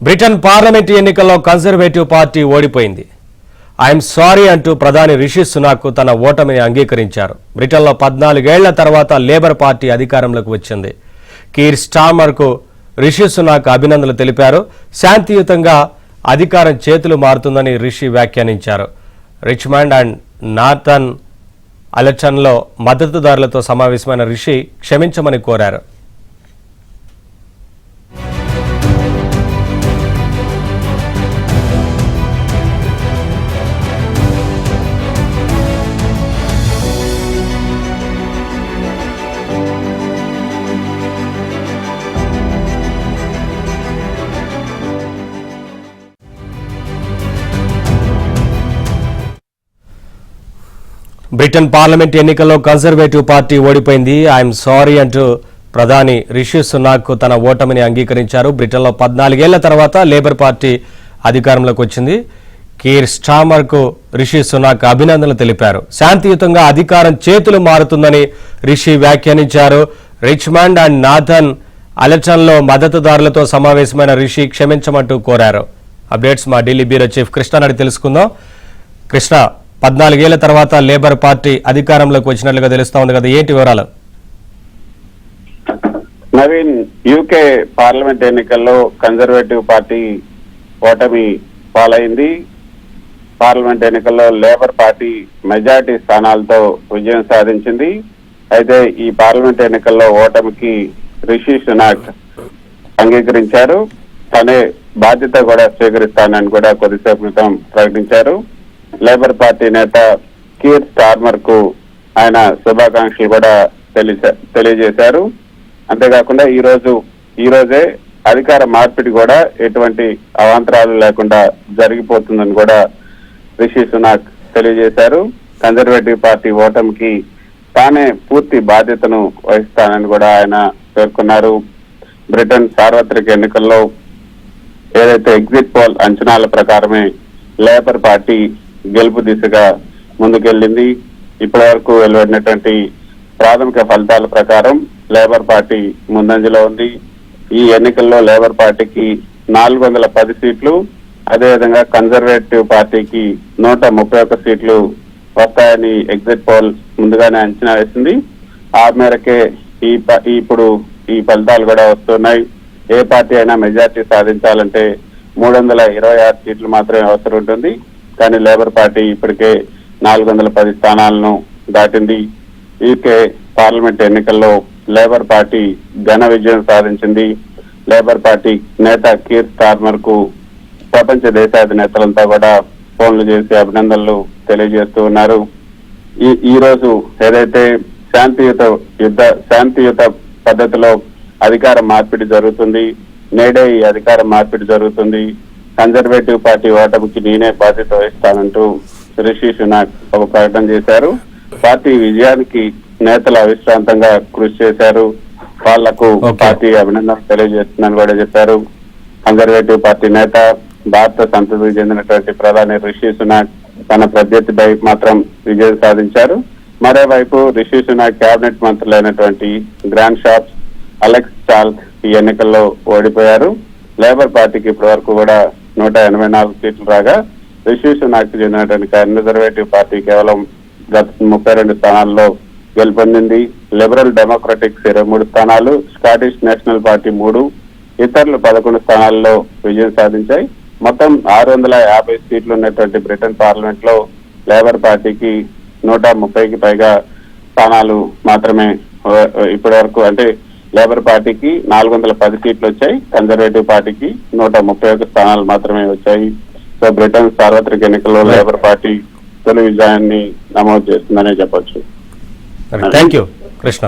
Britain parliament ఎన్నికల్లో conservative party ఓడిపోయింది. I'm sorry అంటూ ప్రధాని రిషి సునాక్ తన ఓటమిని అంగీకరించారు. బ్రిటన్లో 14 ఏళ్ల తర్వాత లేబర్ పార్టీ అధికారంలోకి వచ్చింది. కీర్ స్టార్మర్కు రిషి సునాక్ అభినందనలు తెలిపారు. శాంతియుతంగా అధికారం చేతులు మారుతుందని రిషి వ్యాఖ్యానించారు. రిచ్మండ్ అండ్ నార్థన్ అలెటన్లో మద్దతుదారులతో సమావేశమైన రిషి క్షమించమని కోరారు. బ్రిటన్ పార్లమెంట్ ఎన్నికల్లో కన్జర్వేటివ్ పార్టీ ఓడిపోయింది. ఐఎమ్ సారీ అంటూ ప్రధాని రిషి సునాక్ తన ఓటమిని అంగీకరించారు. బ్రిటన్లో 14 ఏళ్ల తర్వాత లేబర్ పార్టీ అధికారంలోకి వచ్చింది. కీర్ స్టార్మర్కు రిషి సునాక్ అభినందనలు తెలిపారు. శాంతియుతంగా అధికారం చేతులు మారుతుందని రిషి వ్యాఖ్యానించారు. రిచ్మండ్ అండ్ నాథన్ అలెటన్లో మద్దతుదారులతో సమావేశమైన రిషి క్షమించమంటూ కోరారు. అప్డేట్స్ మా ఢిల్లీ బ్యూరో చీఫ్ కృష్ణ నాయుడు తెలుసుకుందాం. కృష్ణ, 14 ఏళ్ల తర్వాత లేబర్ పార్టీ అధికారంలోకి వచ్చినట్లుగా తెలుస్తా ఉంది కదా, ఏంటి వివరాలు? నవీన్, యూకే పార్లమెంట్ ఎన్నికల్లో కన్జర్వేటివ్ పార్టీ ఓటమి పాలైంది. పార్లమెంట్ ఎన్నికల్లో లేబర్ పార్టీ మెజారిటీ స్థానాలతో విజయం సాధించింది. అయితే ఈ పార్లమెంట్ ఎన్నికల్లో ఓటమికి రిషి సునాక్ అంగీకరించారు. తనే బాధ్యత కూడా స్వీకరిస్తానని కూడా కొద్దిసేపు క్రితం ప్రకటించారు. లేబర్ పార్టీ నేత కీర్ స్టార్మర్ కు ఆయన శుభాకాంక్షలు కూడా తెలియజేశారు. అంతేకాకుండా ఈ రోజే అధికార మార్పిడి కూడా ఎటువంటి అవాంతరాలు లేకుండా జరిగిపోతుందని కూడా రిషి సునాక్ తెలియజేశారు. కన్జర్వేటివ్ పార్టీ ఓటమికి తానే పూర్తి బాధ్యతను వహిస్తానని కూడా ఆయన పేర్కొన్నారు. బ్రిటన్ సార్వత్రిక ఎన్నికల్లో ఏదైతే ఎగ్జిట్ పోల్ అంచనాల ప్రకారమే లేబర్ పార్టీ గెలుపు దిశగా ముందుకెళ్లింది. ఇప్పటి వరకు వెలువడినటువంటి ప్రాథమిక ఫలితాల ప్రకారం లేబర్ పార్టీ ముందంజలో ఉంది. ఈ ఎన్నికల్లో లేబర్ పార్టీకి 410 సీట్లు, అదేవిధంగా కన్జర్వేటివ్ పార్టీకి 131 సీట్లు వస్తాయని ఎగ్జిట్ పోల్ ముందుగానే అంచనా వేసింది. ఆ మేరకే ఇప్పుడు ఈ ఫలితాలు కూడా వస్తున్నాయి. ఏ పార్టీ అయినా మెజార్టీ సాధించాలంటే 326 సీట్లు మాత్రమే అవసరం ఉంటుంది. కానీ లేబర్ పార్టీ ఇప్పటికే 410 స్థానాలను దాటింది. యూకే పార్లమెంట్ ఎన్నికల్లో లేబర్ పార్టీ ఘన విజయం సాధించింది. లేబర్ పార్టీ నేత కీర్ స్టార్మర్ కు ప్రపంచ దేశాధినేతలంతా కూడా ఫోన్లు చేసి అభినందనలు తెలియజేస్తూ ఉన్నారు. ఈ రోజు ఏదైతే శాంతియుత పద్ధతిలో అధికార మార్పిడి జరుగుతుంది, నేడే ఈ అధికార మార్పిడి జరుగుతుంది. కన్జర్వేటివ్ పార్టీ ఓటమికి నేనే బాధ్యత వహిస్తానంటూ రిషి సునాక్ ఒక ప్రకటన చేశారు. పార్టీ విజయానికి నేతలు అవిశ్రాంతంగా కృషి చేశారు. వాళ్లకు పార్టీ అభినందనలు తెలియజేస్తుందని కూడా చెప్పారు. కన్జర్వేటివ్ పార్టీ నేత, భారత సంతతికి చెందినటువంటి ప్రధాని రిషి సునాక్ తన ప్రత్యర్థిపై మాత్రం విజయం సాధించారు. మరోవైపు రిషి సునాక్ కేబినెట్ మంత్రులైనటువంటి గ్రాండ్ షాప్స్, అలెక్స్ చాల్క్ ఈ ఎన్నికల్లో ఓడిపోయారు. లేబర్ పార్టీకి ఇప్పటి వరకు కూడా 184 సీట్లు రాగా రిషి సునాక్ చెందినటువంటి కన్జర్వేటివ్ పార్టీ కేవలం గత 32 స్థానాల్లో గెలుపొందింది. లిబరల్ డెమోక్రటిక్స్ 23 స్థానాలు, స్కాటిష్ నేషనల్ పార్టీ 3, ఇతరులు 11 స్థానాల్లో విజయం సాధించాయి. మొత్తం 650 సీట్లు ఉన్నటువంటి బ్రిటన్ పార్లమెంట్ లో లేబర్ పార్టీకి 130కి పైగా స్థానాలు మాత్రమే ఇప్పటి వరకు, అంటే లేబర్ పార్టీకి 410 సీట్లు వచ్చాయి, కన్జర్వేటివ్ పార్టీకి 131 స్థానాలు మాత్రమే వచ్చాయి. సో బ్రిటన్ సార్వత్రిక ఎన్నికల్లో లేబర్ పార్టీ తొలి విజయాన్ని నమోదు చేస్తుందనే చెప్పొచ్చు. Thank you Krishna.